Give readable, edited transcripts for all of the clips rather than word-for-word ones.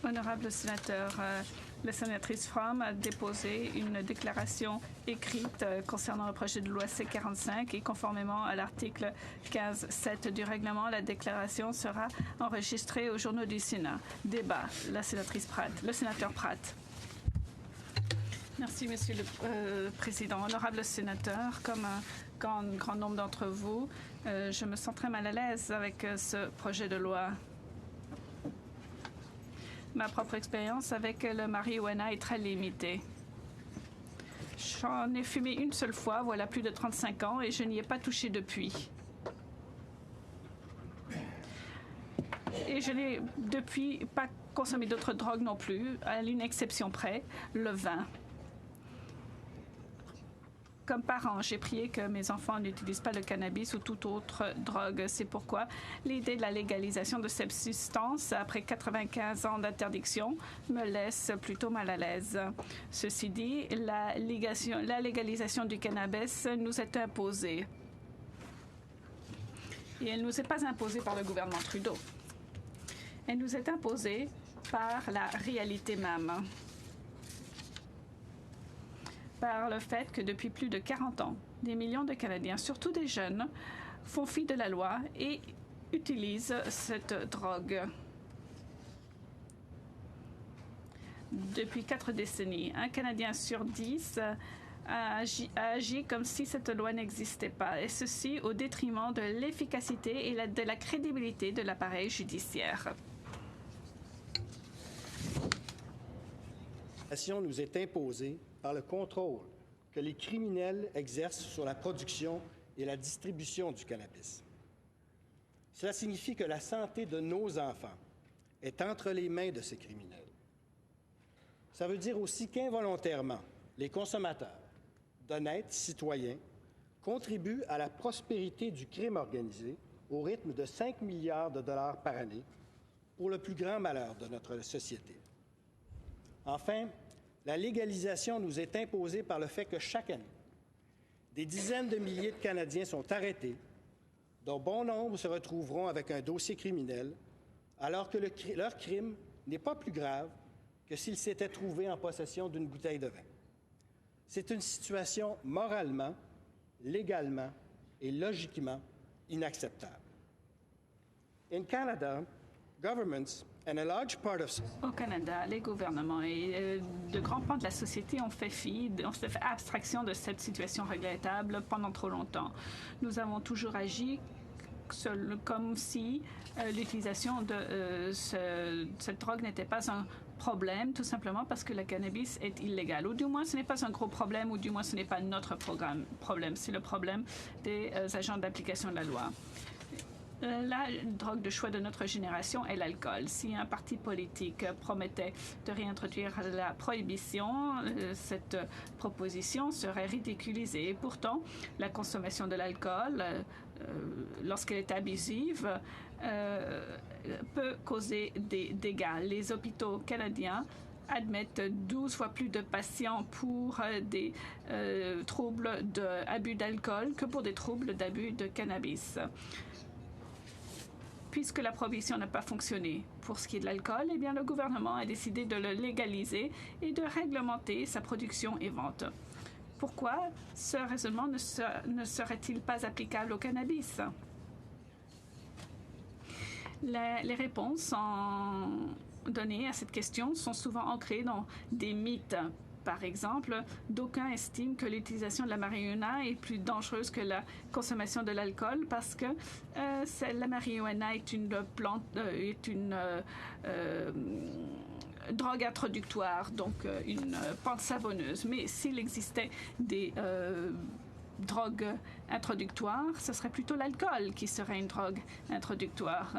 Honorable sénateur, la sénatrice Fromm a déposé une déclaration écrite concernant le projet de loi C-45 et conformément à l'article 15.7 du règlement, la déclaration sera enregistrée aux journaux du Sénat. Débat. La sénatrice Pratt. Le sénateur Pratt. Merci, Monsieur le Président. Honorable sénateur, comme un grand nombre d'entre vous, je me sens très mal à l'aise avec ce projet de loi. Ma propre expérience avec le marijuana est très limitée. J'en ai fumé une seule fois, voilà plus de 35 ans, et je n'y ai pas touché depuis. Et je n'ai depuis pas consommé d'autres drogues non plus, à une exception près, le vin. Comme parent, j'ai prié que mes enfants n'utilisent pas le cannabis ou toute autre drogue. C'est pourquoi l'idée de la légalisation de cette substance, après 95 ans d'interdiction, me laisse plutôt mal à l'aise. Ceci dit, la légalisation du cannabis nous est imposée. Et elle ne nous est pas imposée par le gouvernement Trudeau. Elle nous est imposée par la réalité même. Par le fait que depuis plus de 40 ans, des millions de Canadiens, surtout des jeunes, font fi de la loi et utilisent cette drogue. Depuis 4 décennies, un Canadien sur 10 a agi comme si cette loi n'existait pas, et ceci au détriment de l'efficacité et de la crédibilité de l'appareil judiciaire. Nous est imposée par le contrôle que les criminels exercent sur la production et la distribution du cannabis. Cela signifie que la santé de nos enfants est entre les mains de ces criminels. Ça veut dire aussi qu'involontairement, les consommateurs, d'honnêtes citoyens, contribuent à la prospérité du crime organisé au rythme de 5 milliards de dollars par année, pour le plus grand malheur de notre société. Enfin, la légalisation nous est imposée par le fait que chaque année, des dizaines de milliers de Canadiens sont arrêtés, dont bon nombre se retrouveront avec un dossier criminel, alors que leur crime n'est pas plus grave que s'ils s'étaient trouvés en possession d'une bouteille de vin. C'est une situation moralement, légalement et logiquement inacceptable. In Canada, governments and a large part of... Au Canada, les gouvernements et de grands pans de la société ont fait abstraction de cette situation regrettable pendant trop longtemps. Nous avons toujours agi comme si l'utilisation de cette drogue n'était pas un problème, tout simplement parce que le cannabis est illégal. Ou du moins, ce n'est pas un gros problème, ou du moins, ce n'est pas notre problème. C'est le problème des agents d'application de la loi. La drogue de choix de notre génération est l'alcool. Si un parti politique promettait de réintroduire la prohibition, cette proposition serait ridiculisée. Et pourtant, la consommation de l'alcool, lorsqu'elle est abusive, peut causer des dégâts. Les hôpitaux canadiens admettent 12 fois plus de patients pour des troubles d'abus d'alcool que pour des troubles d'abus de cannabis. Puisque la prohibition n'a pas fonctionné pour ce qui est de l'alcool, eh bien, le gouvernement a décidé de le légaliser et de réglementer sa production et vente. Pourquoi ce raisonnement ne serait-il pas applicable au cannabis? Les réponses données à cette question sont souvent ancrées dans des mythes. Par exemple, d'aucuns estiment que l'utilisation de la marijuana est plus dangereuse que la consommation de l'alcool parce que la marijuana est une plante, drogue introductoire, donc une pente savonneuse. Mais s'il existait des drogue introductoire, ce serait plutôt l'alcool qui serait une drogue introductoire.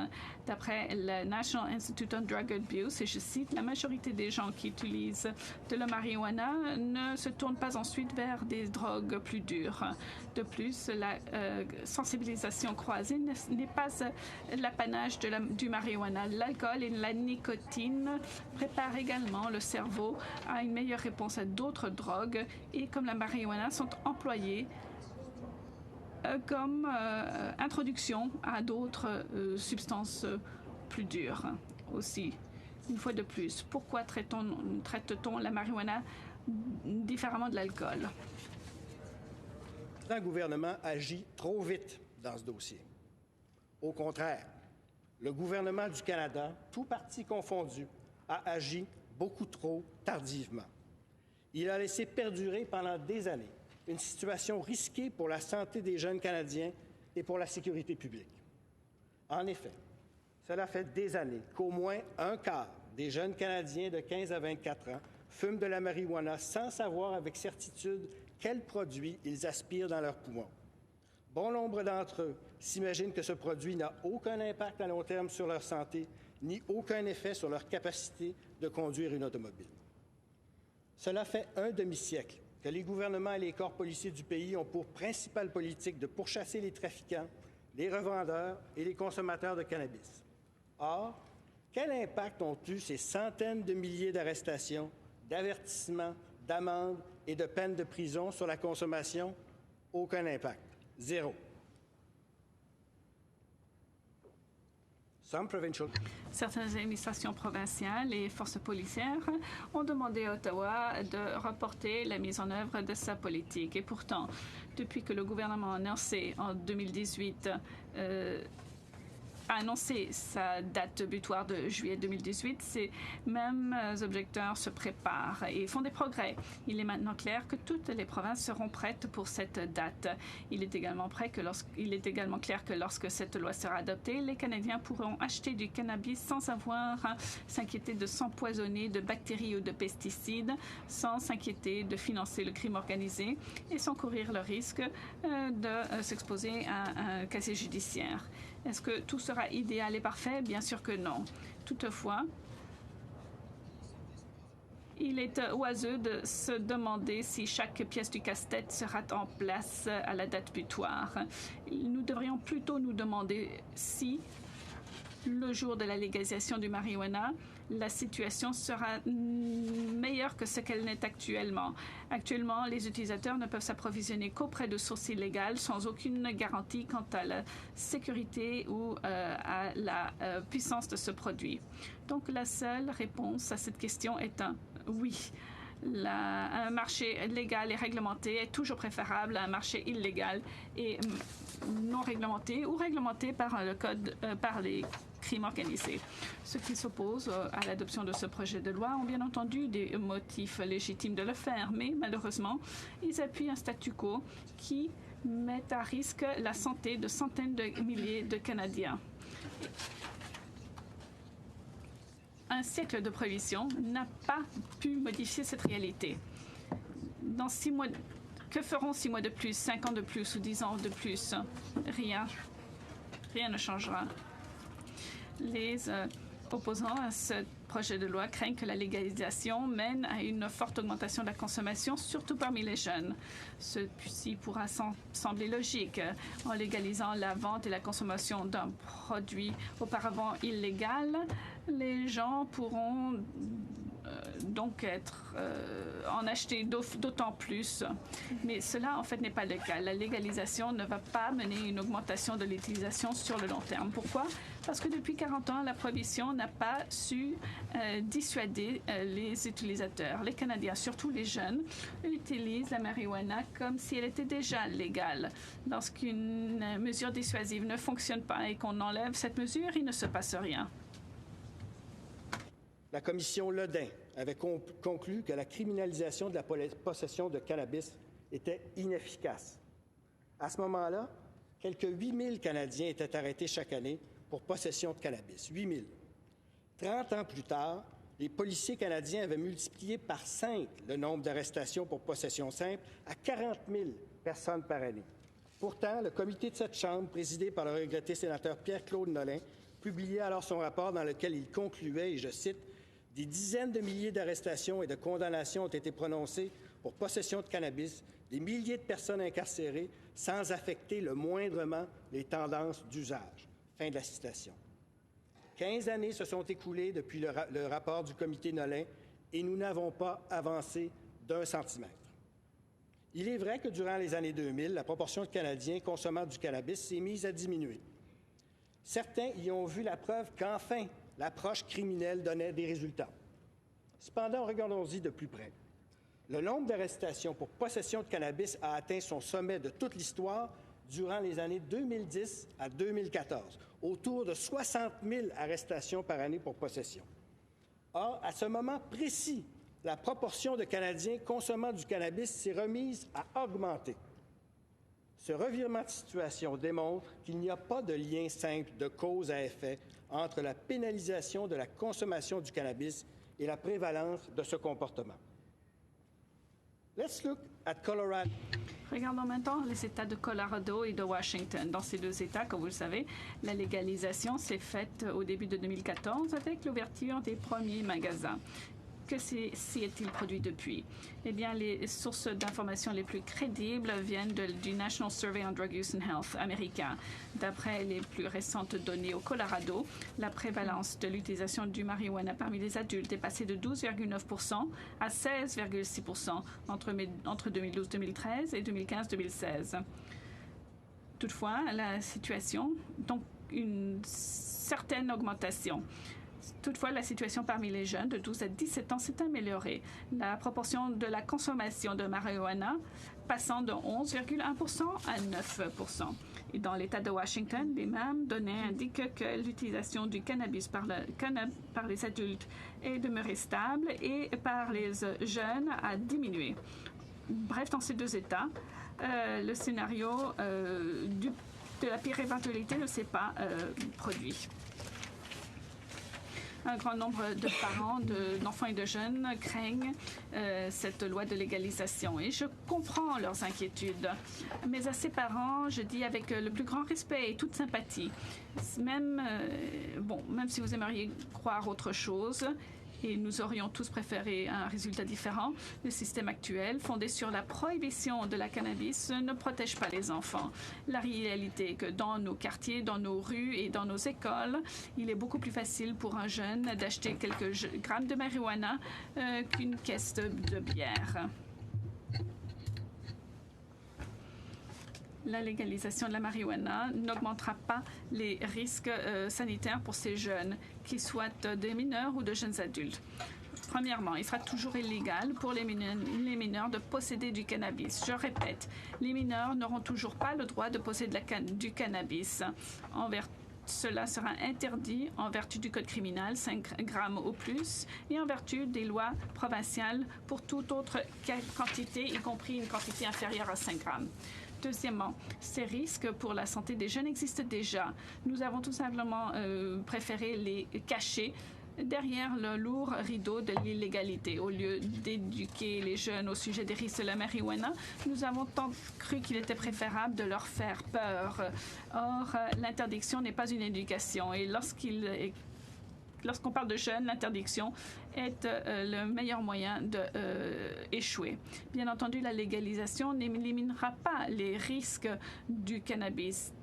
D'après le National Institute on Drug Abuse, et je cite, la majorité des gens qui utilisent de la marijuana ne se tournent pas ensuite vers des drogues plus dures. De plus, la sensibilisation croisée n'est pas l'apanage du marijuana. L'alcool et la nicotine préparent également le cerveau à une meilleure réponse à d'autres drogues et comme la marijuana sont employées comme introduction à d'autres substances plus dures aussi. Une fois de plus, pourquoi traite-t-on la marijuana différemment de l'alcool? Le gouvernement agit trop vite dans ce dossier. Au contraire, le gouvernement du Canada, tout parti confondu, a agi beaucoup trop tardivement. Il a laissé perdurer pendant des années une situation risquée pour la santé des jeunes Canadiens et pour la sécurité publique. En effet, cela fait des années qu'au moins un quart des jeunes Canadiens de 15 à 24 ans fument de la marijuana sans savoir avec certitude quels produits ils aspirent dans leurs poumons. Bon nombre d'entre eux s'imaginent que ce produit n'a aucun impact à long terme sur leur santé, ni aucun effet sur leur capacité de conduire une automobile. Cela fait un demi-siècle que les gouvernements et les corps policiers du pays ont pour principale politique de pourchasser les trafiquants, les revendeurs et les consommateurs de cannabis. Or, quel impact ont eu ces centaines de milliers d'arrestations, d'avertissements, d'amendes et de peines de prison sur la consommation? Aucun impact. Zéro. Certaines administrations provinciales et forces policières ont demandé à Ottawa de reporter la mise en œuvre de sa politique. Et pourtant, depuis que le gouvernement a annoncé en 2018 a annoncé sa date butoir de juillet 2018, ces mêmes objecteurs se préparent et font des progrès. Il est maintenant clair que toutes les provinces seront prêtes pour cette date. Il est également clair que lorsque cette loi sera adoptée, les Canadiens pourront acheter du cannabis sans avoir à s'inquiéter de s'empoisonner de bactéries ou de pesticides, sans s'inquiéter de financer le crime organisé et sans courir le risque de s'exposer à un casier judiciaire. Est-ce que tout sera idéal et parfait? Bien sûr que non. Toutefois, il est oiseux de se demander si chaque pièce du casse-tête sera en place à la date butoir. Nous devrions plutôt nous demander si, le jour de la légalisation du marijuana, la situation sera meilleure que ce qu'elle n'est actuellement. Actuellement, les utilisateurs ne peuvent s'approvisionner qu'auprès de sources illégales sans aucune garantie quant à la sécurité ou à la puissance de ce produit. Donc, la seule réponse à cette question est un oui. Un marché légal et réglementé est toujours préférable à un marché illégal et non réglementé ou réglementé par le code, par les crimes organisés. Ceux qui s'opposent à l'adoption de ce projet de loi ont bien entendu des motifs légitimes de le faire, mais malheureusement, ils appuient un statu quo qui met à risque la santé de centaines de milliers de Canadiens. Un siècle de prohibition n'a pas pu modifier cette réalité. Dans 6 mois, que feront 6 mois de plus, 5 ans de plus ou 10 ans de plus? Rien. Rien ne changera. Les opposants à ce projet de loi craignent que la légalisation mène à une forte augmentation de la consommation, surtout parmi les jeunes. Ceci pourra sembler logique. En légalisant la vente et la consommation d'un produit auparavant illégal, les gens pourront donc en acheter d'autant plus. Mais cela, en fait, n'est pas le cas. La légalisation ne va pas mener à une augmentation de l'utilisation sur le long terme. Pourquoi? Parce que depuis 40 ans, la prohibition n'a pas su dissuader les utilisateurs. Les Canadiens, surtout les jeunes, utilisent la marijuana comme si elle était déjà légale. Lorsqu'une mesure dissuasive ne fonctionne pas et qu'on enlève cette mesure, il ne se passe rien. La commission Ledin avait conclu que la criminalisation de la possession de cannabis était inefficace. À ce moment-là, quelques 8 000 Canadiens étaient arrêtés chaque année pour possession de cannabis. 8 000. 30 ans plus tard, les policiers canadiens avaient multiplié par 5 le nombre d'arrestations pour possession simple à 40 000 personnes par année. Pourtant, le comité de cette Chambre, présidé par le regretté sénateur Pierre-Claude Nolin, publiait alors son rapport dans lequel il concluait, et je cite, « Des dizaines de milliers d'arrestations et de condamnations ont été prononcées pour possession de cannabis, des milliers de personnes incarcérées sans affecter le moindrement les tendances d'usage. » Fin de la citation. 15 années se sont écoulées depuis le rapport du comité Nolin et nous n'avons pas avancé d'1 centimètre. Il est vrai que durant les années 2000, la proportion de Canadiens consommant du cannabis s'est mise à diminuer. Certains y ont vu la preuve qu'enfin, l'approche criminelle donnait des résultats. Cependant, regardons-y de plus près. Le nombre d'arrestations pour possession de cannabis a atteint son sommet de toute l'histoire durant les années 2010 à 2014, autour de 60 000 arrestations par année pour possession. Or, à ce moment précis, la proportion de Canadiens consommant du cannabis s'est remise à augmenter. Ce revirement de situation démontre qu'il n'y a pas de lien simple de cause à effet entre la pénalisation de la consommation du cannabis et la prévalence de ce comportement. Let's look at Colorado. Regardons maintenant les États de Colorado et de Washington. Dans ces deux États, comme vous le savez, la légalisation s'est faite au début de 2014 avec l'ouverture des premiers magasins. Que s'y est-il produit depuis? Eh bien, les sources d'informations les plus crédibles viennent du National Survey on Drug Use and Health américain. D'après les plus récentes données au Colorado, la prévalence de l'utilisation du marijuana parmi les adultes est passée de 12,9% à 16,6% entre 2012-2013 et 2015-2016. Toutefois, la situation, donc une certaine augmentation. Toutefois, la situation parmi les jeunes de 12 à 17 ans s'est améliorée. La proportion de la consommation de marijuana passant de 11,1% à 9%. Et dans l'État de Washington, les mêmes données indiquent que l'utilisation du cannabis par les adultes est demeurée stable et par les jeunes a diminué. Bref, dans ces deux États, le scénario de la pire éventualité ne s'est pas produit. Un grand nombre de parents, d'enfants et de jeunes craignent cette loi de légalisation. Et je comprends leurs inquiétudes. Mais à ces parents, je dis avec le plus grand respect et toute sympathie, même si vous aimeriez croire autre chose, et nous aurions tous préféré un résultat différent, le système actuel, fondé sur la prohibition de la cannabis, ne protège pas les enfants. La réalité est que dans nos quartiers, dans nos rues et dans nos écoles, il est beaucoup plus facile pour un jeune d'acheter quelques grammes de marijuana qu'une caisse de bière. La légalisation de la marijuana n'augmentera pas les risques sanitaires pour ces jeunes, qu'ils soient des mineurs ou de jeunes adultes. Premièrement, il sera toujours illégal pour les mineurs de posséder du cannabis. Je répète, les mineurs n'auront toujours pas le droit de posséder du cannabis. Cela sera interdit en vertu du Code criminel, 5 grammes au plus, et en vertu des lois provinciales pour toute autre quantité, y compris une quantité inférieure à 5 grammes. Deuxièmement, ces risques pour la santé des jeunes existent déjà. Nous avons tout simplement préféré les cacher derrière le lourd rideau de l'illégalité. Au lieu d'éduquer les jeunes au sujet des risques de la marijuana, nous avons tant cru qu'il était préférable de leur faire peur. Or, l'interdiction n'est pas une éducation. Et lorsqu'on parle de jeunes, l'interdiction est le meilleur moyen d'échouer. Bien entendu, la légalisation n'éliminera pas les risques du cannabis.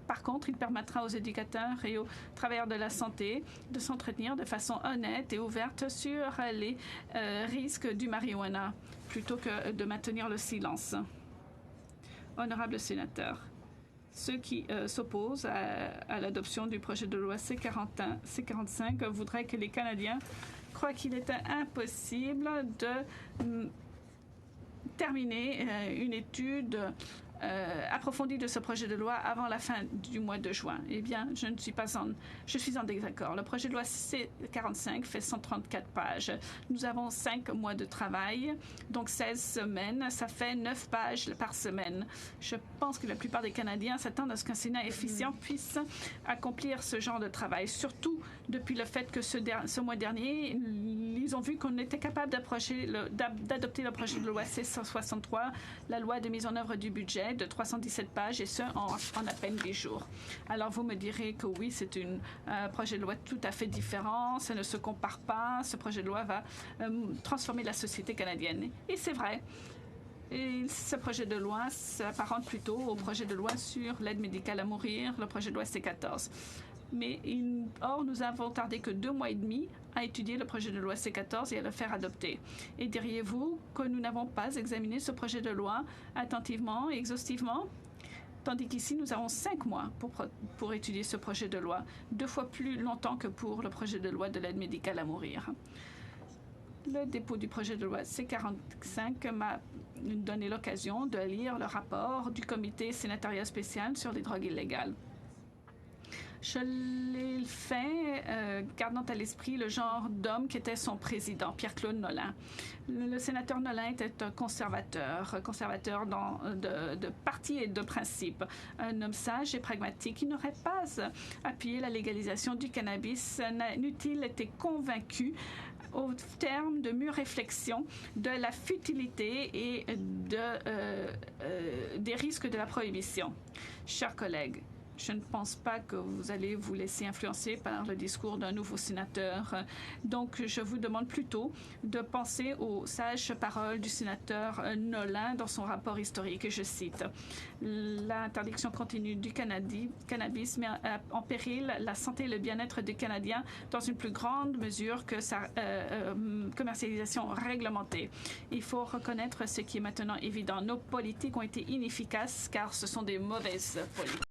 Par contre, il permettra aux éducateurs et aux travailleurs de la santé de s'entretenir de façon honnête et ouverte sur les risques du marijuana, plutôt que de maintenir le silence. Honorable sénateur, ceux qui s'opposent à l'adoption du projet de loi C-45 voudraient que les Canadiens croient qu'il est impossible de terminer une étude approfondie de ce projet de loi avant la fin du mois de juin. Eh bien, je suis en désaccord. Le projet de loi C-45 fait 134 pages. Nous avons 5 mois de travail, donc 16 semaines. Ça fait 9 pages par semaine. Je pense que la plupart des Canadiens s'attendent à ce qu'un Sénat efficient puisse accomplir ce genre de travail, surtout depuis le fait que ce mois dernier, ils ont vu qu'on était capable d'adopter le projet de loi C-163, la loi de mise en œuvre du budget de 317 pages, et ce, en à peine 10 jours. Alors, vous me direz que oui, c'est un projet de loi tout à fait différent, ça ne se compare pas, ce projet de loi va transformer la société canadienne. Et c'est vrai. Et ce projet de loi s'apparente plutôt au projet de loi sur l'aide médicale à mourir, le projet de loi C-14. Or, nous avons tardé que 2 mois et demi à étudier le projet de loi C-14 et à le faire adopter. Et diriez-vous que nous n'avons pas examiné ce projet de loi attentivement et exhaustivement? tandis qu'ici, nous avons 5 mois pour étudier ce projet de loi, 2 fois plus longtemps que pour le projet de loi de l'aide médicale à mourir. Le dépôt du projet de loi C-45 m'a donné l'occasion de lire le rapport du comité sénatorial spécial sur les drogues illégales. Je l'ai fait gardant à l'esprit le genre d'homme qui était son président, Pierre-Claude Nolin. Le sénateur Nolin était un conservateur de parti et de principe, un homme sage et pragmatique qui n'aurait pas appuyé la légalisation du cannabis, n'eût-il été convaincu au terme de mûre réflexion de la futilité et des risques de la prohibition. Chers collègues, je ne pense pas que vous allez vous laisser influencer par le discours d'un nouveau sénateur. Donc, je vous demande plutôt de penser aux sages paroles du sénateur Nolin dans son rapport historique. Je cite, « L'interdiction continue du cannabis met en péril la santé et le bien-être des Canadiens dans une plus grande mesure que sa commercialisation réglementée. Il faut reconnaître ce qui est maintenant évident. Nos politiques ont été inefficaces car ce sont des mauvaises politiques. »